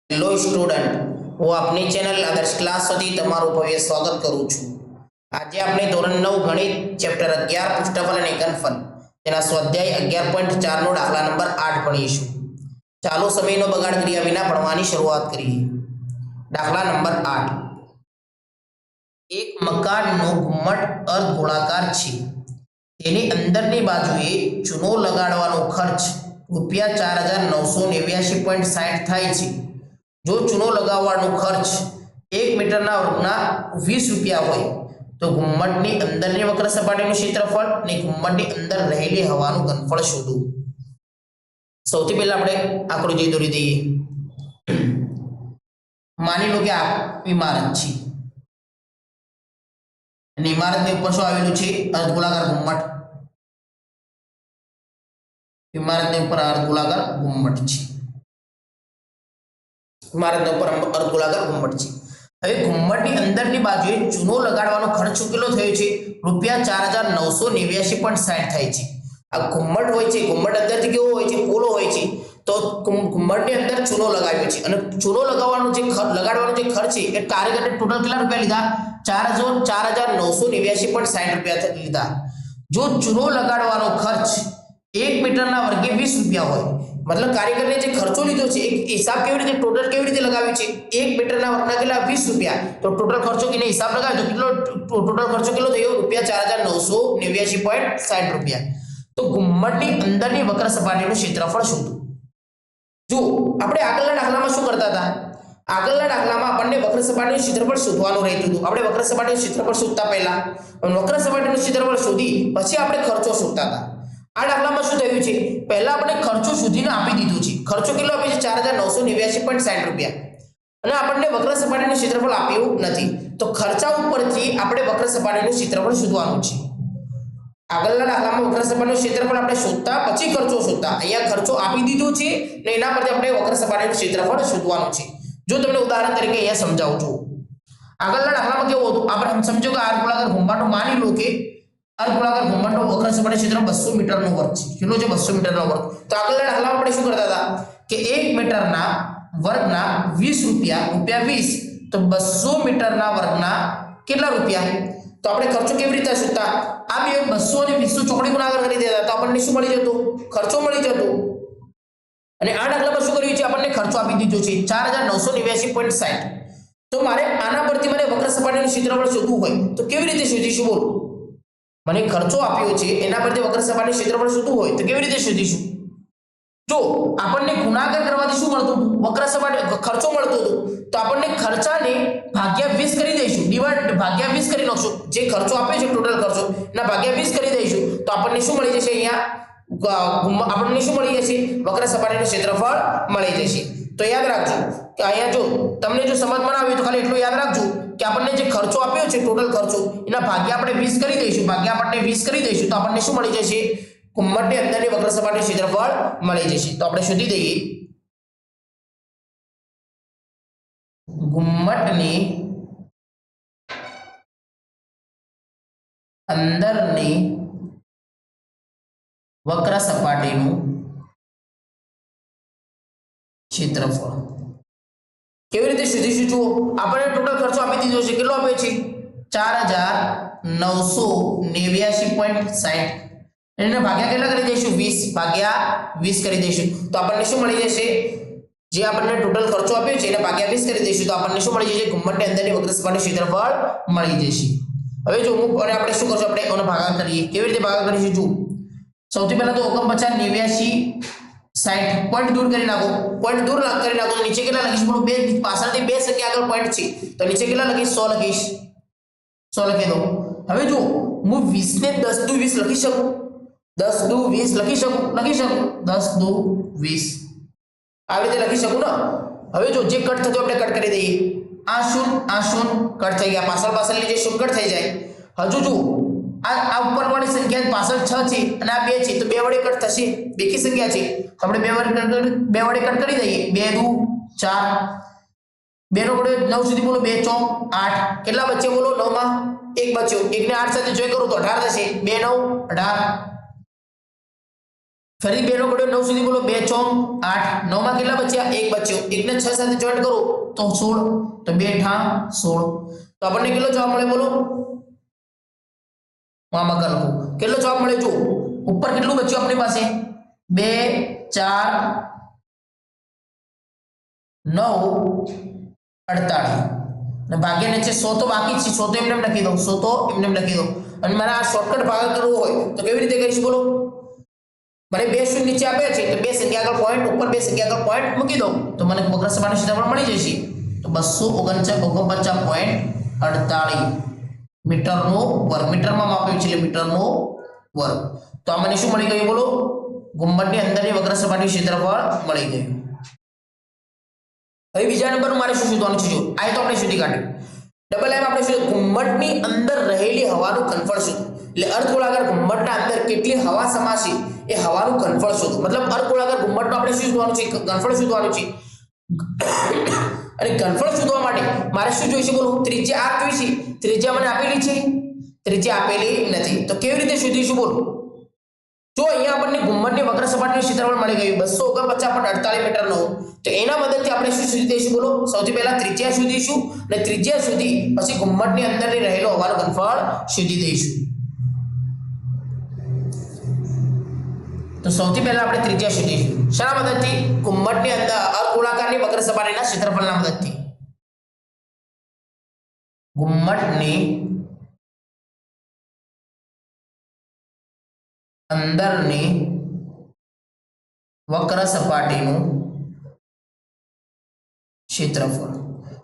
Hello student, હું આપની channel આદર્શ ક્લાસ સુધી તમારું ભવ્ય સ્વાગત કરું છું। આજે આપણે ધોરણ 9 ગણિત ચેપ્ટર 11 પૃષ્ઠફળ અને ઘનફળ તેના સ્વાધ્યાય 11.4 નો દાખલા નંબર 8 ભણીશું। ચાલો સમયનો બગાડ કર્યા વિના ભણવાની શરૂઆત કરીએ। દાખલા નંબર 8, એક મકાનનો ઘુમ્મટ અર્ધગોળાકાર છે। તેની અંદરની બાજુએ ચૂનો લગાડવાનો ખર્ચ રૂપિયા 4989.60 થાય છે। जो चूनो लगावવાનો खर्च 1 मीटरना वर्गना 20 रुपया होय तो घुम्मटनी अंदरनी वक्र सपाटीनुं क्षेत्रफळ ने घुम्मटनी अंदर रहेली हवानुं घनफळ शोधो। सौथी पहेला आपणे आकृति दोरी दઈએ। मानी लो के आ इमारत छे અને इमारतनी उपर शुं आवेलुं छे? अर्धगोलाकार घुम्मट। इमारतनी उपर अर्धगोलाकार घुम्मट छे। इमारतने ऊपर अर्धगोलाकार घुम्मट छे। हवे घुम्मटनी अंदरनी बाजुए चूनो लगाडवानो खर्च केटलो थयो छे? रुपया 4989.60 थाय छे। आ घुम्मट होय छे, घुम्मट अंदरथी केवो होय छे? पोलो होय छे। तो घुम्मटनी अंदर चूनो लगाव्यो छे अने चूनो लगाडवानो जे खर्च छे ए कारीगरने टोटल કેટલા રૂપિયા લીધા? 4989.60 રૂપિયા લીધા। जो चूनो लगाडवानो खर्च 1 मीटरना वर्गे 20 रुपया होय, मतलब कारीगर ने जो खर्चो लीधो छे एक हिसाब केवी रीते टोटल केवी रीते लगाव्यो छे? 1 मीटरना वर्गना केटला 20 रुपया। तो टोटल खर्चो केने हिसाब लगाव्यो तो केटलो टोटल खर्चो केटलो थयो? रुपया 4989.60 रुपया। तो घुम्मटनी अंदरनी वक्र सपाटीनुं क्षेत्रफळ शोधो। जो આપણે આગળના દાખલામાં શું કરતા હતા? આગળના દાખલામાં આપણને વક્ર સપાટીનું ક્ષેત્રફળ શોધવાનું રહેતું હતું। આપણે વક્ર સપાટીનું ક્ષેત્રફળ શોધતા પહેલા વક્ર સપાટીનું ક્ષેત્રફળ શોધી પછી આપણે ખર્ચો શોધતા હતા। આ દાખલામાં શું થયું છે? પહેલા આપણે ખર્ચો શોધીને આપી દીધું છે। ખર્ચો કેટલો આપ્યો છે? 4989.60 રૂપિયા અને આપણને વક્ર સપાટીનું ક્ષેત્રફળ આપ્યું નથી। તો ખર્ચા ઉપરથી આપણે વક્ર સપાટીનું ક્ષેત્રફળ શોધવાનું છે। આગળના દાખલામાં વક્ર સપાટીનું ક્ષેત્રફળ આપણે શોધતા પછી ખર્ચો શોધતા। અહીંયા ખર્ચો આપી દીધો છે ને એના પરથી આપણે વક્ર સપાટીનું ક્ષેત્રફળ શોધવાનું છે। જો તમને ઉદાહરણ તરીકે અહીંયા સમજાવું છું। આગળના દાખલામાં કેવું હતું? આપણે સમજો કે અર્ધગોળાકાર ઘુમ્મટનો માની લો કે अर्धगोलाकार घुम्मटનો वक्र सपाटी क्षेत्र 200 मीटरનો વર્ગ છે। કેટલો છે? 200 मीटरનો વર્ગ। તો આગળના દાખલામાં આપણે શું કરતા હતા કે 1 મીટરના વર્ગના 20 રૂપિયા, રૂપિયા 20 તો 200 મીટરના વર્ગના કેટલા રૂપિયા? તો આપણે ખર્ચો કેવી રીતે શોધતા? આ બે 200 અને 20 ચોકડી ગુણાકાર કરી દેતા તો આપણને શું મળી જતો? ખર્ચો મળી જતો। અને આ દાખલામાં શું કર્યું છે? આપણને ખર્ચો આપી દીધો છે 4989.60। તો મારે આના પરથી મને વક્ર સપાટીનું ક્ષેત્રફળ શોધવું હોય તો કેવી રીતે શોધીશું? બોલો, મને ખર્ચો આપ્યો છે એના પરથી વક્ર સપાટીનું ક્ષેત્રફળ શોધવું હોય તો કેવી રીતે શોધીશું? જો આપણને ગુણાકાર કરવાથી શું મળતું? વક્ર સપાટી ખર્ચો મળતો હતો તો આપણને ખર્ચાને ભાગ્યા 20 કરી દઈશું, ડિવાઇડ ભાગ્યા 20 કરી નાખશું। જે ખર્ચો આપ્યો છે ટોટલ ખર્ચો એના ભાગ્યા 20 કરી દઈશું તો આપણને શું મળી જશે? અહીંયા આપણને શું મળી જશે? વક્ર સપાટીનું ક્ષેત્રફળ મળી જશે। તો યાદ રાખજો કે અહીંયા જો તમને જો સમજમાં ના આવ્યું તો ખાલી એટલું યાદ રાખજો કે આપણને જે ખર્ચો આપ્યો છે ટોટલ ખર્ચો એના ભાગ્યા આપણે 20 કરી દઈશું, ભાગ્યા આપણે 20 કરી દઈશું તો આપણને શું મળી જશે? ઘુમ્મટની અંદરની વક્ર સપાટીનું ક્ષેત્રફળ મળી જશે। તો આપણે શોધી દઈએ ઘુમ્મટની અંદરની વક્ર સપાટીનું ક્ષેત્રફળ કેવી રીતે શોધીશું? જુઓ, આપણે ટોટલ ખર્ચો આપી દીધો છે। કેટલો આપ્યો છે? 4989.60 એને ભાગ્યા કેટલા કરી દઈશું? 20 ભાગ્યા 20 કરી દઈશું તો આપણને શું મળી જશે? જે આપણને ટોટલ ખર્ચો આપ્યો છે એને ભાગ્યા 20 કરી દઈશું તો આપણને શું મળી જશે? ઘુમ્મટની અંદરની વક્ર સપાટીનું ક્ષેત્રફળ મળી જશે। હવે જો અને આપણે શું કરશું? આપણે એનો ભાગાકાર કરીએ। કેવી રીતે ભાગાકાર કરીશું? જુઓ, સૌથી પહેલા તો 49 પોઈન્ટ દૂર કરી નાખો। પોઈન્ટ દૂર કરી નાખો તો નીચે કેટલા લખીશ? બોલો, બે પાછળથી બે સંખ્યા આગળ પોઈન્ટ છે તો નીચે કેટલા લખીશ? 100 લખીશ। 100 લખી દો। હવે જો હું 20 ને 10 દુ 20 લખી શકું? 10 દુ 20 લખી શકું? લખી શકું। 10 દુ 20 આવી રીતે લખી શકું ને? હવે જો જે કટ થતો આપણે કટ કરી દઈએ। આ શૂન્ય કટ થઈ ગયા, પાછળની જે શૂન્ય કટ થઈ જાય। હજુ જો આ ઉપરવાળી સંખ્યા પાછળ 6 છે અને આ 2 છે તો 2 વડે કટ થશે। બેકી સંખ્યા છે આપણે 2 વડે કટ કરી દઈએ। 2 દુ 4, 2 નો વડે 9 સુધી બોલો, 2 ચોક 8 કેટલા બચ્ચે? બોલો, 9 માં 1 બચ્યો। 1 ને 8 સાથે જોઈ કરું તો 18 થશે। 2 9 18 ફરી 2 નો ઘડિયો 9 સુધી બોલો 2 ચોક 8 9 માં કેટલા બચ્યા 1 બચ્યો 1 ને 6 સાથે જોઈન્ટ કરો તો 16 તો 2 ઠા 16 તો આપણને કેટલો જવાબ મળે બોલો આમાં કર લખો કેટલો જવાબ મળે જો ઉપર કેટલું બચ્યું આપણી પાસે 2 4 9 48 ને ભાગ્યા નીચે 100 તો બાકી છે 100 તો એમને એમ લખી દો 100 તો એમને એમ લખી દો અને મારે આ શોર્ટકટ ભાગ કરવો હોય તો કેવી રીતે કરીશ બોલો મને 2 શૂન્ય નીચે આપ્યા છે તો 2 સંખ્યા આગળ પોઈન્ટ ઉપર 2 સંખ્યા આગળ પોઈન્ટ મૂકી દો તો મને વક્ર સપાટીનું ક્ષેત્રફળ મળી જશે તો 249.48 મીટરનો વર્ગ મીટરમાં માપ્યું છે એટલે મીટરનો વર્ગ તો આ મને શું મળી ગયું બોલો ગુંબજની અંદરની વક્ર સપાટીનું ક્ષેત્રફળ મળી ગયું હવે બીજા નંબરનું મારે શું શોધવાનું છે જો આ તો આપણે શોધી કાઢ્યું ડબલ એમ આપણે શું ગુંબજની અંદર રહેલી હવાનું ઘનફળ શોધો એટલે અર્ધગોળાકાર ગુંબજના અંદર કેટલી હવા સમાશે એ હવાનું ઘનફળ શોધો મતલબ અર્ધગોળાકાર ગુંબજનો આપણે શું શોધવાનું છે ઘનફળ શોધવાનું છે અને ઘનફળ શોધવા માટે મારે શું જોઈશે બોલો ત્રિજ્યા આપ જોઈશે ત્રિજ્યા મને આપેલી છે ત્રિજ્યા આપેલી નથી તો કેવી રીતે શોધીશું બોલો જો અહીંયા આપણને ગુંબજની વક્ર સપાટીનું ક્ષેત્રફળ મળી ગયું 249.48 મીટરનો તો એના મદદથી આપણે શું શોધી દઈશું બોલો સૌથી પહેલા ત્રિજ્યા શોધીશું અને ત્રિજ્યા શોધી પછી ગુંબજની અંદરની રહેલો હવાનું ઘનફળ શોધી દઈશું તો સૌથી પહેલા આપણે ત્રિજ્યા શોધીશું શાના મદદથી ગુંબજની અંદર અર્ધગોળાકારની વક્ર સપાટીના ક્ષેત્રફળના મદદથી ગુંબજની અંદરની વક્ર સપાટીનું ક્ષેત્રફળ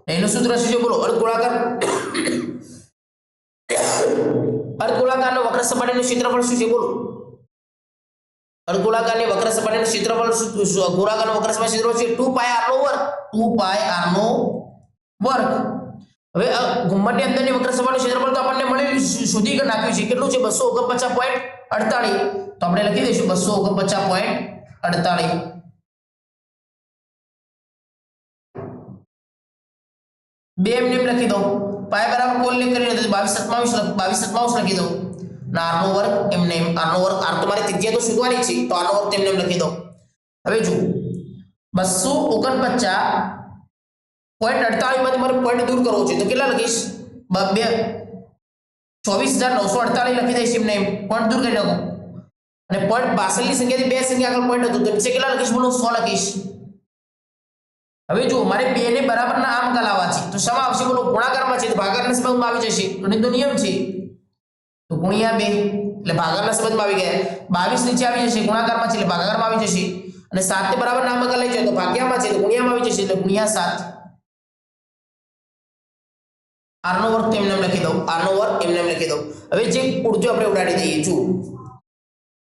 એનું સૂત્ર શું છે બોલો અર્ધગોળાકારનો વક્ર સપાટીનું ક્ષેત્રફળ શું છે બોલો અર્ધગોળાકારની વક્ર સપાટીનું ક્ષેત્રફળ ગોળાકારનો વક્ર સપાટીનું ક્ષેત્રફળ છે 2πr નો વર્ગ 2πr નો વર્ગ હવે ગુંબજની અંદરની વક્ર સપાટીનું ક્ષેત્રફળ તો આપણને મળેલું શોધી નાખ્યું છે કેટલું છે 249.48 તો આપણે લખી દઈશું 249.48 બે એમને એમ લખી દો પાય બરાબર કોલ ને કરીને 22 લખી દો ના r નો વર્ગ એમને એમ r નો વર્ગ r તો મારી ત્રિજ્યા તો શોધવાની છે તો r નો વર્ગ તેમને એમ લખી દો હવે જો 249.48 માંથી મારે પોઈન્ટ દૂર કરવો છે તો કેટલા લખીશ 24948 લખી દઈશ એમને એમ પોઈન્ટ દૂર કરી નાખો અને પોઈન્ટ 62 ની સંખ્યાથી બે સંખ્યા આગળ પોઈન્ટ હતું તો નીચે કેટલા લખીશ બોલો 100 લખીશ હવે જો મારે 2 ને બરાબરના આમ લાવવા છે તો શેમાં આવશે બોલો ગુણાકારમાં છે તો ભાગાકારના સંબંધમાં આવી જશે તો નિયમ છે તો ગુણ્યા 2 એટલે ભાગાકારના સંબંધમાં આવી ગયા 22 નીચે આવી જશે ગુણાકારમાં છે એટલે ભાગાકારમાં આવી જશે અને 7 ને બરાબર નામ લઈ જાય તો ભાગ્યામાં છે તો ગુણ્યામાં આવી જશે એટલે ગુણ્યા 7 r નો વર્ગ તેમને લખી દઉં r નો વર્ગ એમને લખી દઉં હવે જે ઉડજો આપણે ઉડાડી દઈએ જો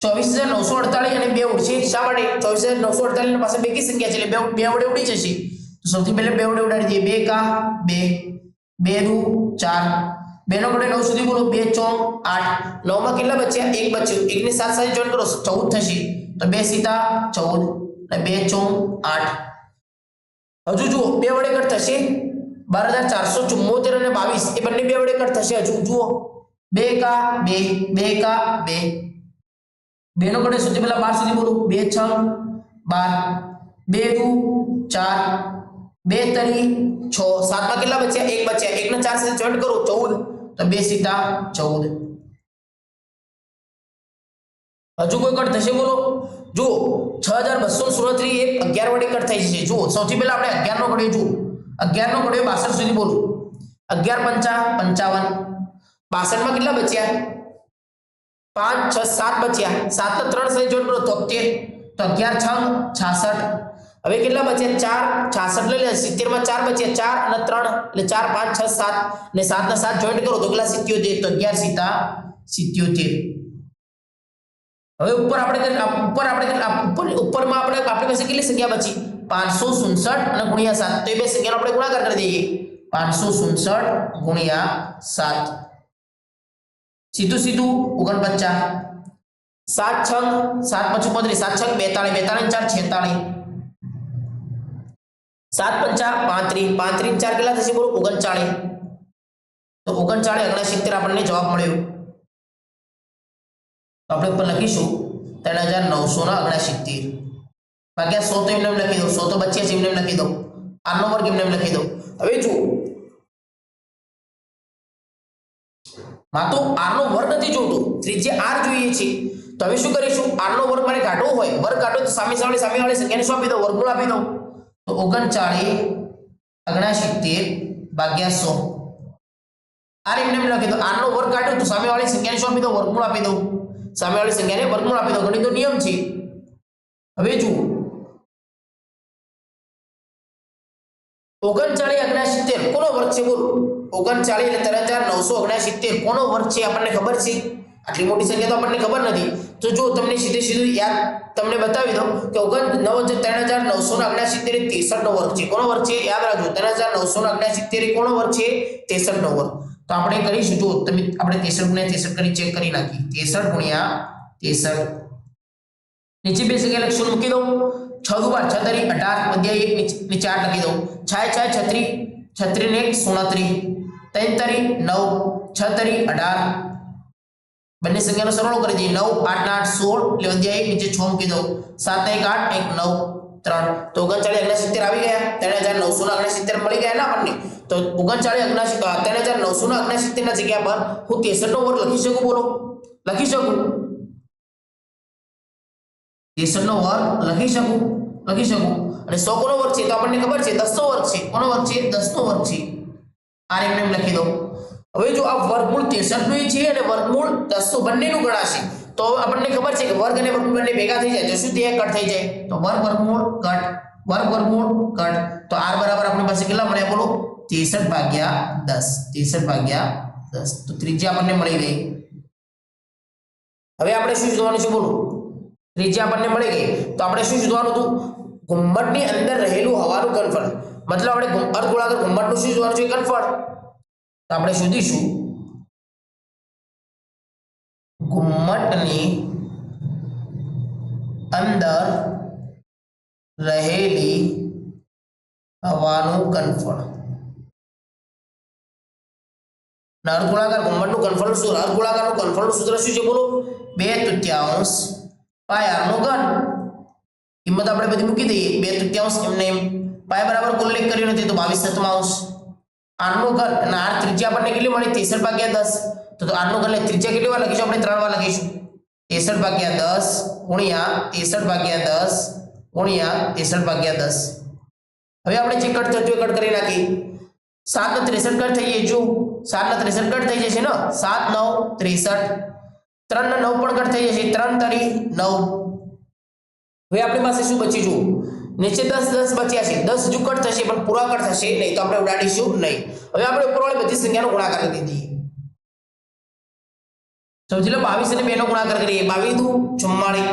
24948 અને 2 ઉડશે શા માટે 24948 ની પાસે બે કી સંખ્યા છે એટલે બે વડે ઉડી જશે તો સૌથી પહેલા બે વડે ઉડાડી દઈએ 2 કા 2 2 દુ 4 2 નો ઘડિયો 9 સુધી બોલો 2 ચોક 8 9 માં કેટલા બચ્યા 1 બચ્યું 1 ને 7 સાથે જોઈન્ટ કરો 14 થશે તો 2 સીતા 14 અને 2 ચોક 8 હજુ જુઓ બે વડે કટ થશે 12474 અને 22 એ બંને બે વડે કટ થશે હજુ જુઓ 2 કા 2 2 કા 2 2 નો ઘડિયો સુધી પહેલા 12 સુધી બોલો 2 6 12 2 દુ 4 2 તરી 6 7 માં કેટલા બચ્યા 1 બચ્યા 1 ને 4 સાથે જોઈન્ટ કરો 14 તો 2 સીતા 14 હજુ કોઈ કટ થશે બોલો જુઓ 6267 એ 11 વડે કટ થઈ જશે જુઓ સૌથી પહેલા આપણે 11 નો ઘડિયો જુઓ 11 નો ઘડિયો 62 સુધી બોલો 11 પંચા 55 62 માં કેટલા બચ્યા 5 6 7 બચ્યા 7 ને 3 સાથે જોઈન્ટ કરો 73 તો 11 6 66 હવે કેટલા બચ્યા 4 66 લઈ લે 70 માં 4 બચ્યા 4 અને 3 એટલે 4 5 6 7 ને 7 ના 7 જોઈન્ટ કરો તો કેટલા 77 તો 11 સીતા 77 હવે ઉપર ઉપરમાં આપણે આપણી પાસે કેટલી સંખ્યા બચી 567 અને ગુણ્યા 7 તો એ બે સંખ્યાનો આપણે ગુણાકાર કરી દઈએ 567 ગુણ્યા 7 સીધું 49 7 6 7 5 35 7 6 42 42 4 46 7 પંચા 35 35 4 કેટલા થશે બોલો 39 તો 39 69 આપણને જવાબ મળ્યો આપણે ઉપર લખીશું 3969 ભાગ્યા 100 તો એમને એમ લખી દો, 100 તો બચ્યા છે એમને એમ લખી દો, r નો વર્ગ એમને એમ લખી દો. હવે જુઓ માં તો r નો વર્ગ નથી જોતું, ત્રિજ્યા r જોઈએ છે. તો હવે શું કરીશું, r નો વર્ગ મારે કાઢવો હોય, વર્ગ કાઢો તો સામેવાળી સંખ્યાને શું આપી દો, વર્ગમૂળ આપી દો. તો 3969 ભાગ્યા 100 r એમને એમ લખી દો. r નો વર્ગ કાઢો તો સામેવાળી સંખ્યાને શું આપી દો, વર્ગમૂળ આપી દો. સામેવાળી સંખ્યાને વર્ગમૂળ આપી દો, ગણિતનો નિયમ છે. હવે જુઓ 3969 કોનો વર્ગ છે બોલો, 39 એટલે 3969 કોનો વર્ગ છે આપણને ખબર છે, આટલી મોટી સંખ્યા તો આપણને ખબર નથી. તો જો તમને સીધું યાદ તમને બતાવી દો કે 3969 એ 63 નો વર્ગ છે. કોનો વર્ગ છે યાદ રાખજો, 3969 કોનો વર્ગ છે, 63 નો વર્ગ. તો આપણે કરીશું, જો તમે આપણે 63 × 63 કરી ચેક કરી નાખી, 63 × 63 નીચે બે સંખ્યા લખશું મૂકી દો. 6 દુ 12 6 તરી 18 વધ્યા 1 નીચે 8 લખી દો. 6 6 36 ને 1 37 3 તરી 9 6 તરી 18 બંને સંખ્યાનો સરવાળો કરી દઈએ. 9 8 8 16 એટલે વધ્યા 1 નીચે 6 મૂકી દો. 7 1 8 1 9 3 તો 3969 આવી ગયા. 3969 મળી ગયા ને આપણને. તો 3969 ના જગ્યા પર હું 63 નો વર્ગ લખી શકું, બોલો લખી શકું, 63 નો વર્ગ લખી શકું. અને 100 કોનો વર્ગ છે તો આપણને ખબર છે 10 નો વર્ગ છે. કોનો વર્ગ છે, 10 નો વર્ગ છે. આ એમને એમ લખી દો. હવે જો આ વર્ગમૂળ 63 નું છે અને વર્ગમૂળ 10 બંનેનું ગણાશે, તો આપણને ખબર છે કે વર્ગ અને વર્ગમૂળ બંને ભેગા થઈ જાય તો શું થાય, કટ થઈ જાય. તો વર્ગ વર્ગમૂળ કટ, વર્ગ વર્ગમૂળ કટ. તો r બરાબર આપણી પાસે કેટલા મળ્યા બોલો, 63/10. 63/10 તો ત્રિજ્યા આપણને મળી ગઈ. હવે આપણે શું શોધવાનું છે બોલો, ત્રિજ્યા આપણને મળી ગઈ. તો આપણે શું શોધવાનું હતું, ઘુમ્મટની અંદર રહેલું હવાનું ઘનફળ, મતલબ આપણે અર્ધગોળાકાર ઘુમ્મટનું શું શોધવાનું છે, ઘનફળ. તો આપણે શોધીશું ઘુમ્મટની અંદર રહેલી હવાનું ઘનફળ. અર્ધગોળાકાર ઘુમ્મટનું ઘનફળ શું, અર્ધગોળાકારનું ઘનફળનું સૂત્ર શું છે બોલો, 2/3 પાય r નો ઘન. કિંમત આપણે બધી મૂકી દઈએ, 2/3 એમને એમ. પાય બરાબર ઉલ્લેખ કર્યો નથી તો 22/7 r નો ઘન અને r ત્રિજ્યા આપણને કેટલી મળી, 63/10. તો r નો ઘન એટલે ત્રિજ્યા કેટલી વાર લખીશું આપણે, 3 વાર લખીશું. 63/10 ગુણ્યા 63/10 ગુણ્યા 63/10. હવે આપણે જે કટ થતું કટ કરી નાખી. 7 ને 63 કટ થઈ જાય, જો 7 ને 63 કટ થઈ જશે ને, 7 9 63. 3 ને 9 પણ કટ થઈ જશે, 3 તરી 9. હવે આપણી પાસે શું બચ્યું, જો નીચે 10 બચ્યા છે, 10 હજુ કટ થશે પણ પૂરા કટ થશે નહીં તો આપણે ઉડાડીશું નહીં. હવે આપણે ઉપરવાળી બધી સંખ્યાનો ગુણાકાર કરી દઈએ. સમજી લો 22 અને 2 નો ગુણાકાર કરીએ, 22 દુ 44,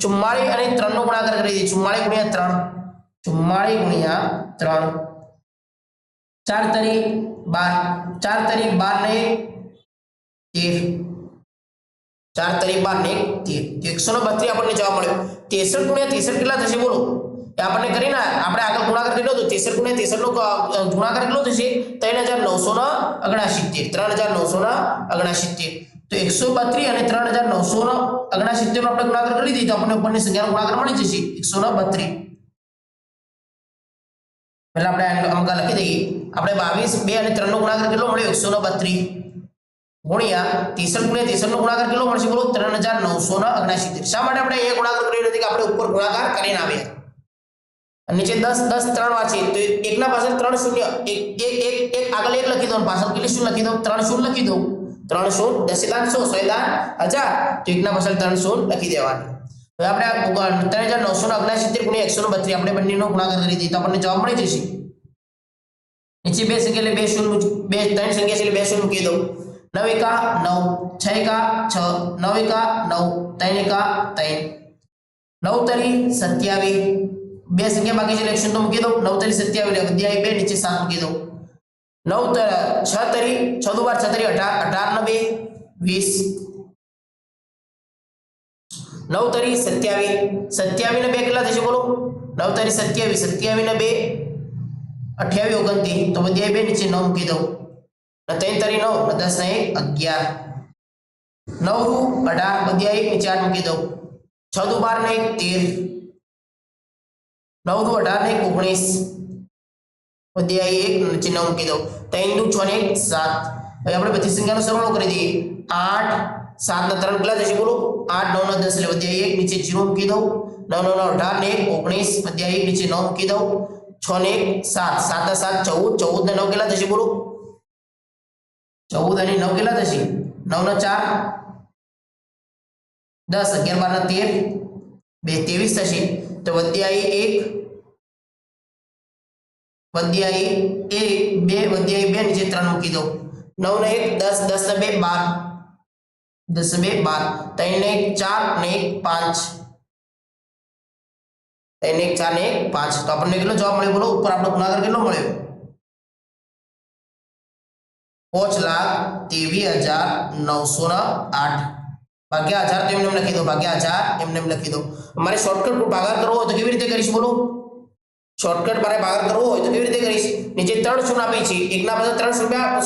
44 અને 3 નો ગુણાકાર કરી દઈએ, 44 ગુણ્યા 3, 44 ગુણ્યા 3. 4 તરી 12, 4 તરી 12 ને 13, 4 તરી 12 ને 13, 132 આપણને જવાબ મળ્યો. 63 ગુણ્યા 63 કેટલા થશે બોલો, એ આપણને કરીને આપણે આગળ ગુણાકાર કેટલો હતો, 63 ગુણ્યા 63 નો ગુણાકાર કેટલો થશે, 3969. 3969 તો 132 અને 3969 નો આપણે ગુણાકાર કરી દીધો, આપણને ઉપરની સંખ્યાનો ગુણાકાર મળી જશે 132. પહેલા આપણે અંક લખી દઈએ. આપણે 22 2 અને 3 નો ગુણાકાર કેટલો મળ્યો, 132 ગુણ્યા 63 ગુણ્યા 63 નો ગુણાકાર કેટલો મળશે બોલો, 3969. શા માટે આપણે અહીંયા ગુણાકાર કર્યો નથી કે આપણે ઉપર ગુણાકાર કરીને આવ્યા. નીચે 10 10 3 વાર છે તો એકના પાછળ 3 શૂન્ય, એક આગળ 1 લખી દો અને પાછળ કેટલી શૂન્ય લખી દો, 3 શૂન્ય લખી દો. 3 શૂન્ય 10 100 100 1000 તો એકના પાછળ 3 શૂન્ય લખી દેવાની. હવે આપણે 3969 ગુણ્યા 132 આપણે બંનેનો ગુણાકાર કરી દઈએ તો આપણને જવાબ મળી જશે. નીચે બે સંખ્યા એટલે 2 શૂન્ય, 3 સંખ્યા છે એટલે 2 શૂન્ય મૂકી દો. 9 એકા 9, 6 એકા 6, 9 એકા 9, 3 એકા 3, 9 તરી 27. બે સંખ્યા બાકી છે એટલે શૂન્ય મૂકી દો. 9 તરી 27 એટલે અધ્યાય 2 નીચે 7 મૂકી દો. 6 તરી 6 દુ 12 6 તરી 18, 18 ને 2 20, 9 તરી 27, 27 ને 2 કેટલા થશે બોલો, 9 તરી 27, 27 ને 2 28 29 તો અધ્યાય 2 નીચે 9 મૂકી દો. 3 તરી 9 10 ને 11, 9 18 અધ્યાય 1 નીચે 8 મૂકી દો. 6 દુ 12 ને 1 13, 9 દુ 18 ને 19, વધ્યા 1 નીચે 9 મૂકી દો, 3 દુ 6 ને 1 7. હવે આપણે બધી સંખ્યાનો સરવાળો કરી દઈએ. 8 7 ના 3 કેટલા થશે બોલો? 8 9 ના 10 એટલે વધ્યા 1 નીચે 0 મૂકી દઉં. 9 9 ના 18 ને 19, વધ્યા 1 નીચે 9 મૂકી દઉં. 6 ને 1 7, 7 ના 7 14, 14 ને 9 કેટલા થશે બોલો? 14 અને 9 કેટલા થશે? 9 ના 4 10, 11 12 ના 13, 2 23 થશે. તો વધ્યા 1 વધ્યા 1 2, વધ્યા 2 નીચે 3 મૂકી દો. 9 ને 1 10, 10 ને 2 12, 10 ને 2 12, 3 ને 1 4 ને 1 5, 3 ને 1 4 ને 1 5. તો આપણને કેટલો જવાબ મળ્યો બોલો? ઉપર આપણો ગુણાકાર કેટલો મળ્યો? 5,23,908 ભાગ્યા 1000. તો એમને એમ લખી દો, ભાગ્યા 1000 એમને એમ લખી દો. અમારે શોર્ટકટ ભાગાકાર કરવો હોય તો કેવી રીતે કરીશ બોલો? શોર્ટકટ મારે ભાગાકાર કરવો હોય તો કેવી રીતે કરીશ? નીચે 3 શૂન્ય આપી છે, એકના બદલે 3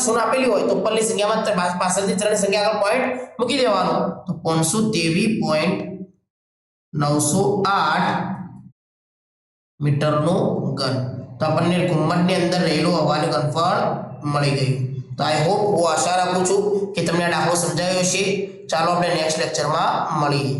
શૂન્ય આપેલી હોય તો ઉપરની સંખ્યામાં પાછળથી 3 ની સંખ્યા આગળ પોઈન્ટ મૂકી દેવાનો. તો 523.908 મીટરનું ઘન. તો આપણને ઘુમ્મટની અંદર રહેલું હવાનું ઘનફળ મળી ગયું. તો આઈ હોપ, હું આશા રાખું છું કે તમને આ દાખલો સમજાયો હશે. ચાલો આપણે નેક્સ્ટ લેક્ચરમાં મળીએ.